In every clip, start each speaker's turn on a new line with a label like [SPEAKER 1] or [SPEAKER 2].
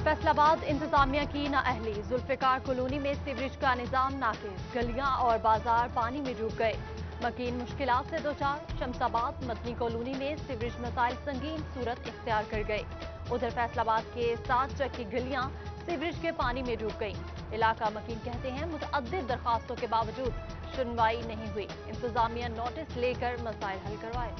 [SPEAKER 1] फैसलाबाद इंतजामिया की नाअहली, जुल्फिकार कॉलोनी में सीवरेज का निजाम नाकिस, गलियां और बाजार पानी में डूब गए। मकीन मुश्किलात से दो चार। शमसाबाद मदनी कॉलोनी में सीवरेज मसाइल संगीन सूरत इख्तियार कर गए। उधर फैसलाबाद के 7 चक की गलियां सीवरेज के पानी में डूब गईं। इलाका मकीन कहते हैं मुतअद्दिद दरखास्तों के बावजूद सुनवाई नहीं हुई। इंतजामिया नोटिस लेकर मसाइल हल करवाए।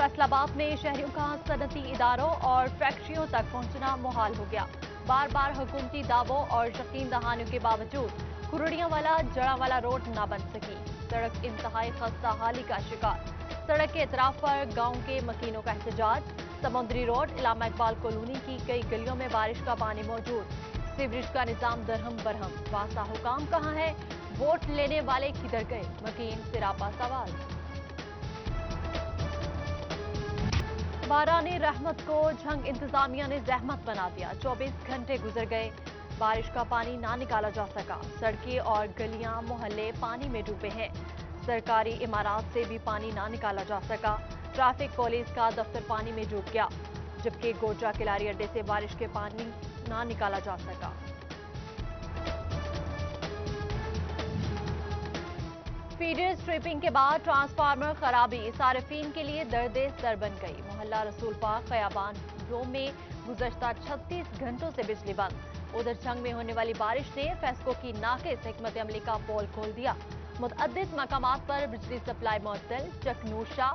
[SPEAKER 1] फैसलाबाद में शहरियों का सनती इदारों और फैक्ट्रियों तक पहुंचना मुहाल हो गया। बार बार हुकूमती दावों और यकीन दहानियों के बावजूद कुरड़ियावाला जड़ावाला रोड न बन सकी। सड़क इंतहाई खस्ता हाली का शिकार। सड़क के इतराफ पर गांव के मकीनों का एहतजाज। समुद्री रोड इलामा इकबाल कॉलोनी की कई गलियों में बारिश का पानी मौजूद। सीवरेज का निजाम दरहम बरहम। वासा हुकाम कहाँ है, वोट लेने वाले किधर गए, मकीन सिरापा सवाल। बारानी रहमत को झंग इंतजामिया ने जहमत बना दिया। 24 घंटे गुजर गए, बारिश का पानी ना निकाला जा सका। सड़कें और गलियां मोहल्ले पानी में डूबे हैं। सरकारी इमारत से भी पानी ना निकाला जा सका। ट्रैफिक पुलिस का दफ्तर पानी में डूब गया, जबकि गोरजा किलारी अड्डे से बारिश के पानी ना निकाला जा सका। फीडर स्ट्रिपिंग के बाद ट्रांसफार्मर खराबी सार्फिन के लिए दर्दे सर बन गई। मोहल्ला रसूल पाक खयाबान 2 में गुज़श्ता 36 घंटों से बिजली बंद। उधर झंग में होने वाली बारिश ने फेस्को की नाकिस हिकमत अमली का पोल खोल दिया। मुतअद्दिद मकामात पर बिजली सप्लाई मुअत्तल। चकनूशा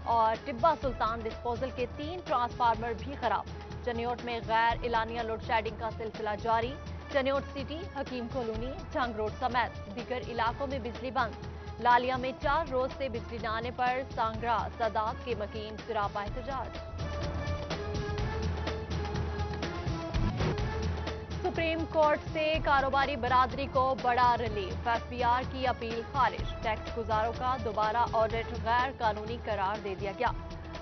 [SPEAKER 1] और टिब्बा सुल्तान डिस्पोजल के 3 ट्रांसफार्मर भी खराब। चनियोट में गैर इलानिया लोड शेडिंग का सिलसिला जारी। चनियोट सिटी, हकीम कॉलोनी, झंग रोड समेत दीगर इलाकों में बिजली बंद। लालिया में 4 रोज से बिजली न आने पर सांगरा सादात के मकीन सिरापा एहतजाज। सुप्रीम कोर्ट से कारोबारी बरादरी को बड़ा रिलीफ। एफबीआर की अपील खारिज। टैक्स गुजारों का दोबारा ऑडिट गैर कानूनी करार दे दिया गया।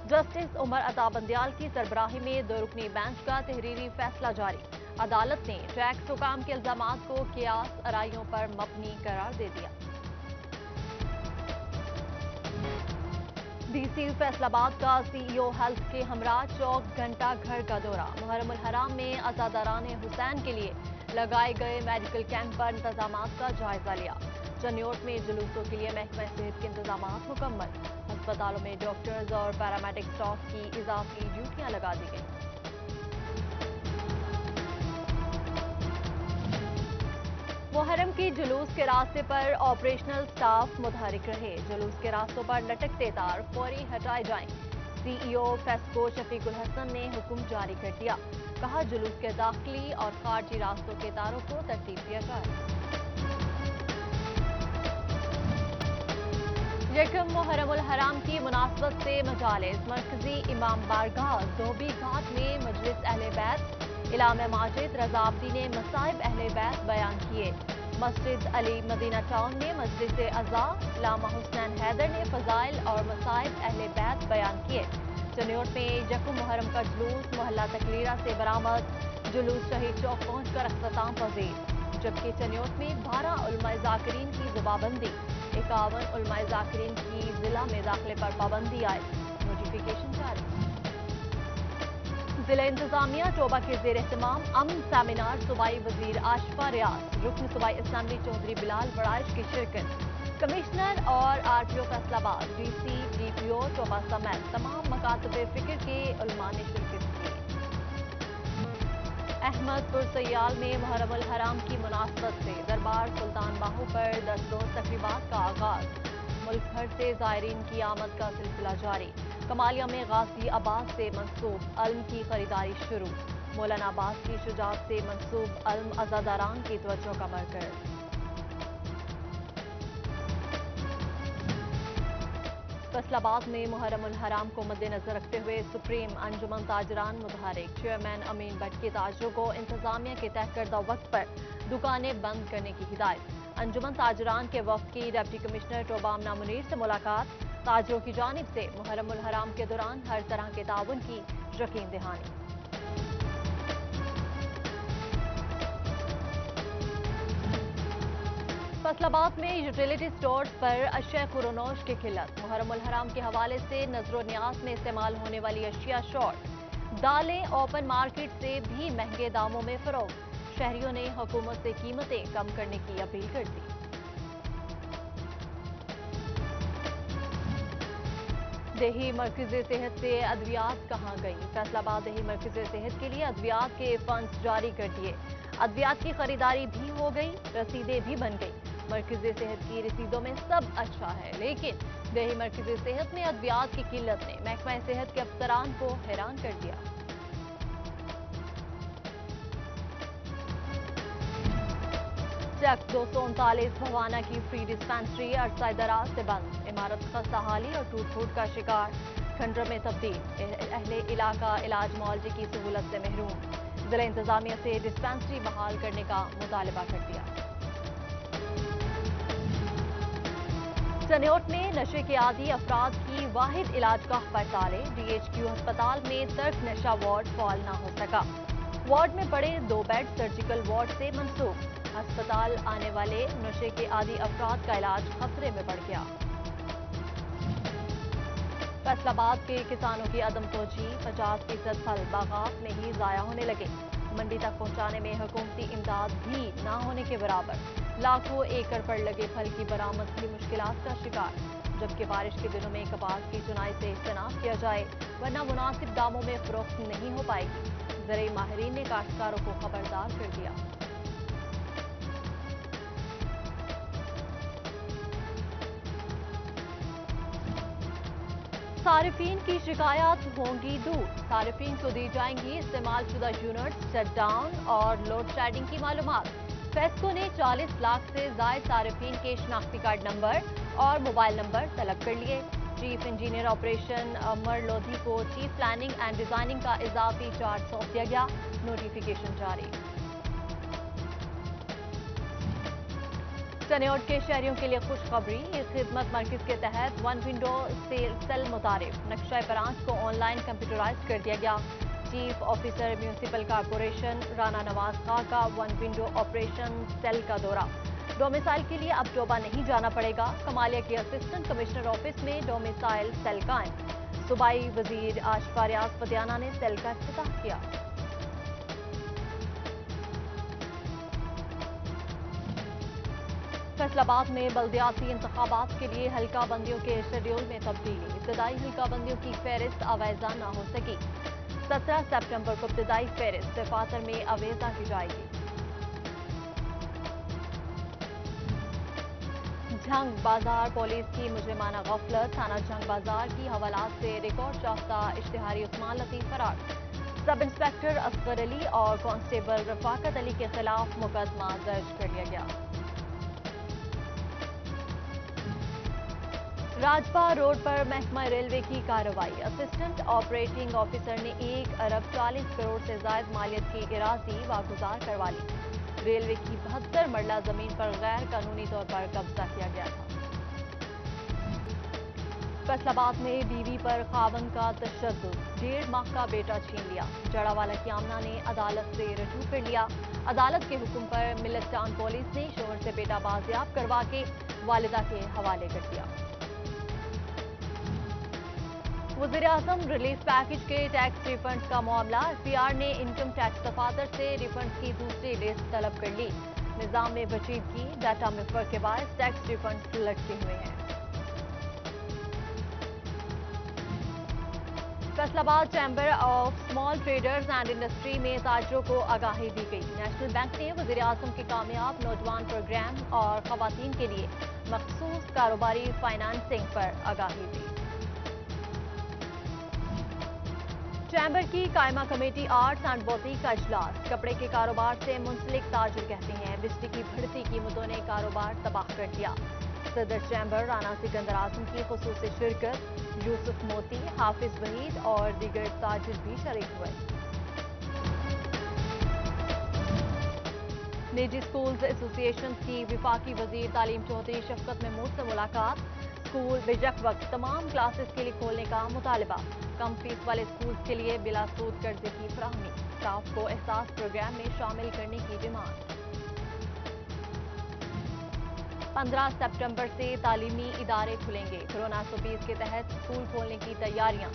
[SPEAKER 1] जस्टिस उमर अता बंदियाल की सरबराही में 2 रुकनी बेंच का तहरीरी फैसला जारी। अदालत ने टैक्स हुकाम के इल्जामात को कियास आराइयों पर मबनी करार दे दिया। डीसी फैसलाबाद का सीईओ हेल्थ के हमरा 24 घंटा घर का दौरा। मुहर्रम उल हराम में अज़ादारान हुसैन के लिए लगाए गए मेडिकल कैंप पर इंतजामात का जायजा लिया। चनियोट में जुलूसों के लिए महकमा सेहत के इंतजामात मुकम्मल। अस्पतालों में डॉक्टर्स और पैरामेडिक स्टाफ की इजाफी ड्यूटियां लगा दी गई। मुहर्रम की जुलूस के रास्ते पर ऑपरेशनल स्टाफ मुतहरिक रहे। जुलूस के रास्तों पर लटकते तार फौरी हटाए जाएं। सीईओ फेस्को शफीकुल हसन ने हुक्म जारी कर दिया। कहा जुलूस के दाखिली और खारजी रास्तों के तारों को तरतीब दिया जाए। यकम मुहर्रम उल हराम की मुनासबत से मजालिस। मरकजी इमाम बारगाह धोबी घाट में मजलिस अहले बैत। इलाम माजिद रजाब्दी ने मसाइब अहले बैत बयान किए। मस्जिद अली मदीना टाउन में मजलिस अज़ा लामा हुसैन हैदर ने फजाइल और मसाइब अहले बैत बयान किए। चनियोट में यकम मुहर्रम का जुलूस मोहल्ला तकलीरा से बरामद। जुलूस शहीद चौक पहुंचकर अख्ताम पजीर। जबकि चनियोट में 12 उलमाए ज़ाकिरीन की जुबाबंदी। 51 उलमाए ज़ाकिरीन की जिला में दाखिले पर पाबंदी आए। नोटिफिकेशन जारी। जिला इंतजामिया टोबा के जेर एहतमाम अमन सेमिनार सूबाई वजीर आशिफा रियाज, रुकन सूबाई असम्बली चौधरी बिलाल वड़ाइश की शिरकत। कमिश्नर और RTO Faisalabad, DC, DPO Toba समेत तमाम मकातब फिक्र के उलमा ने शिरकत की। अहमदपुर सयाल में मुहर्रम उल हराम की मुनासबत से दरबार सुल्तान बाहू पर 10 रोज तकरीबात का आगाज। मुल्क भर से ज़ायरीन की आमद का सिलसिला जारी। कमालिया में गाजी अब्बास से मंसूब अल्म की खरीदारी शुरू। मौलाना अब्बास की शुजाअत से मंसूब अल्म अज़ादारान की तवज्जो का मरकज। फैसलाबाद में मुहर्रम उल हराम को मद्देनजर रखते हुए सुप्रीम अंजुमन ताजरान मुतहरिक। चेयरमैन अमीन भट्ट के ताजरों को इंतजामिया के तय करदा वक्त पर दुकानें बंद करने की हिदायत। अंजुमन ताजरान के वफ्द की डिप्टी कमिश्नर टोबा आमना मुनीर से मुलाकात। ताजरों की जानिब से मुहर्रम उल हराम के दौरान हर तरह के ताउन की यकीन दहानी। फैसलाबाद में यूटिलिटी स्टोर्स पर अशिया कुरोनोश की किल्लत। मुहर्रम उल हराम के हवाले से नजर न्याज में इस्तेमाल होने वाली अशिया शॉर्ट। दालें ओपन मार्केट से भी महंगे दामों में फरोख्त। शहरियों ने हुकूमत से कीमतें कम करने की अपील कर दी। देही मरकज़ी सेहत से अद्वियात कहाँ गई? फैसलाबाद देही मरकज़ी सेहत के लिए अद्वियात के फंड्स जारी कर दिए। अद्वियात की खरीदारी भी हो गई, रसीदें भी बन गई। मरकज़ी सेहत की रसीदों में सब अच्छा है, लेकिन देही मरकज़ी सेहत में अद्वियात की किल्लत ने महकमा सेहत के अफसरान को हैरान कर दिया। चक 239 भवाना की फ्री डिस्पेंसरी अरसा दराज से बंद। इमारत खस्ताहाली और टूट फूट का शिकार, खंडर में तब्दील। अहले इलाका इलाज मुआवजे की सहूलत से महरूम। जिला इंतजामिया से डिस्पेंसरी बहाल करने का मुतालबा कर दिया। चनियोट में नशे के आदी अफराद की वाहिद इलाजगाह पर ताले। DHQ अस्पताल में तर्क नशा वार्ड फाल न हो सका। वार्ड में पड़े 2 बेड सर्जिकल वार्ड से मंसूब। अस्पताल आने वाले नशे के आदी अफराद का इलाज खतरे में पड़ गया। फैसलाबाद के किसानों की अदम तोजी, 50% फल बागात में ही जाया होने लगे। मंडी तक पहुंचाने में हुकूमती इमदाद भी न होने के बराबर। लाखों एकड़ पर लगे फल की बरामद भी मुश्किलात का शिकार। जबकि बारिश के दिनों में कपास की चुनाई से इज्तनाब किया जाए, वरना मुनासिब दामों में फरोख्त नहीं हो पाएगी। ज़राई माहिरीन ने काश्तकारों को खबरदार कर दिया। सारिफीन की शिकायत होंगी दूर। सारिफीन को दी जाएंगी इस्तेमाल शुदा यूनिट्स, शट डाउन और लोड शेडिंग की मालूमात। फेस्को ने 40 लाख से जायद सारिफीन के शनाख्ती कार्ड नंबर और मोबाइल नंबर तलब कर लिए। चीफ इंजीनियर ऑपरेशन अमर लोधी को चीफ प्लानिंग एंड डिजाइनिंग का इजाफी चार्ज सौंप दिया गया। नोटिफिकेशन जारी। चनियोट के शहरियों के लिए खुशखबरी। इस खिदमत मरकज के तहत 1 विंडो सेल मुतारिफ। नक्शा ब्रांच को ऑनलाइन कंप्यूटराइज कर दिया गया। Chief officer municipal corporation Rana Nawaz Khan का 1 विंडो ऑपरेशन सेल का दौरा। डोमिसाइल के लिए अब डोबा नहीं जाना पड़ेगा। कमालिया के असिस्टेंट कमिश्नर ऑफिस में डोमिसाइल सेल कायम। सूबाई वजीर आशिफा रियाज पटियाला ने सेल का इफ्तिताह किया। फैसलाबाद में बल्दियाती इंतखाबात के लिए हल्का बंदियों के शेड्यूल में तब्दीली। इब्तदाई हल्का बंदियों की फहरिस्त अवैजा न हो सकी। 17 सितंबर को इब्तदाई फहरिस्त दफातर में अवैजा की जाएगी। झंग बाजार पुलिस की मुजरिमाना गफलत। थाना झंग बाजार की हवालात से रिकॉर्ड याफ्ता इश्तिहारी उस्मान लतीफ फरार। सब इंस्पेक्टर असगर अली और कांस्टेबल रफाकत अली के खिलाफ मुकदमा दर्ज कर लिया गया। राजपा रोड पर महकमा रेलवे की कार्रवाई। असिस्टेंट ऑपरेटिंग ऑफिसर ने 1 अरब 40 करोड़ से ज्यादा मालियत की इरादी वागुजार करवा ली। रेलवे की 72 मरला जमीन पर गैर कानूनी तौर पर कब्जा किया गया था। फैसलाबाद में बीवी पर खावंद का तशद्दुद, 1.5 माह का बेटा छीन लिया। जड़ावाला की आमना ने अदालत से रजू कर लिया। अदालत के हुक्म पर मिल्लत टाउन पुलिस ने शोहर से बेटा बाजियाब करवा के वालिदा के हवाले कर दिया। वज़ीर-ए-आज़म रिलीफ पैकेज के टैक्स रिफंड्स का मामला। SPR ने इनकम टैक्स दफातर से रिफंड्स की दूसरी लिस्ट तलब कर ली। निजाम में बचीदगी, डाटा में फर्क के बायस टैक्स रिफंड्स लटके हुए हैं। Faisalabad chamber of small traders and industry में ताजरों को आगाही दी गई। नेशनल बैंक ने वज़ीर-ए-आज़म के कामयाब नौजवान प्रोग्राम और खवातीन के लिए मखसूस कारोबारी फाइनेंसिंग पर आगाही दी। चैम्बर की कायमा कमेटी आर्ट्स एंड बौतीक का इजलास। कपड़े के कारोबार से मुंसलिक ताजिर कहते हैं बिजली की बढ़ती कीमतों ने कारोबार तबाह कर दिया। सदर चैम्बर राना सिकंदर आजम की खुसूसी शिरकत। यूसुफ मोती, हाफिज वहीद और दीगर ताजिर भी शरीक हुए। निजी स्कूल्स एसोसिएशन की विफाकी वजीर तालीम चौधरी शफकत महमूद से मुलाकात। स्कूल बेशक वक्त तमाम क्लासेस के लिए खोलने का मुतालबा। कम फीस वाले स्कूल्स के लिए बिला सूद कर्जे की फराहमी। स्टाफ को एहसास प्रोग्राम में शामिल करने की डिमांड। 15 सितंबर से तालीमी इदारे खुलेंगे। कोरोना 120 के तहत स्कूल खोलने की तैयारियां।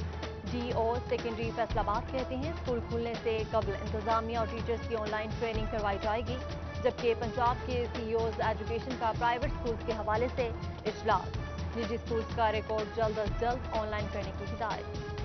[SPEAKER 1] डीओ सेकेंडरी फैसलाबाद कहते हैं स्कूल खुलने से कबल इंतजामिया और टीचर्स की ऑनलाइन ट्रेनिंग करवाई जाएगी, जबकि पंजाब के सीईओज एजुकेशन का प्राइवेट स्कूल्स के हवाले से इजलास। निजी स्कूल्स का रिकॉर्ड जल्द अज जल्द ऑनलाइन करने की हिदायत।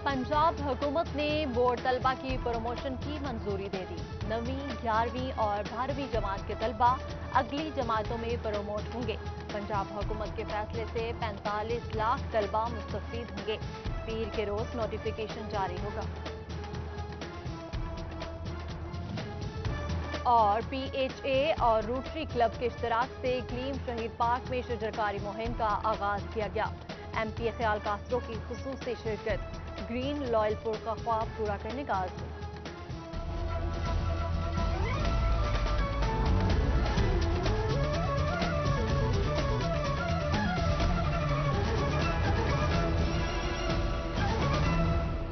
[SPEAKER 1] पंजाब हुकूमत ने बोर्ड तलबा की प्रमोशन की मंजूरी दे दी। 9वीं, 11वीं और 12वीं जमात के तलबा अगली जमातों में प्रमोट होंगे। पंजाब हुकूमत के फैसले से 45 लाख तलबा मुस्तफीद होंगे। पीर के रोज नोटिफिकेशन जारी होगा। और पीएचए और रोटरी क्लब के इश्तराक से गलीम शहीद पार्क में शजरकारी मुहिम का आगाज किया गया। एमपी ख्याल कास्त्रो की खुसूसी शिरकत। ग्रीन लॉयलपुर का ख्वाब पूरा करने का आज़म।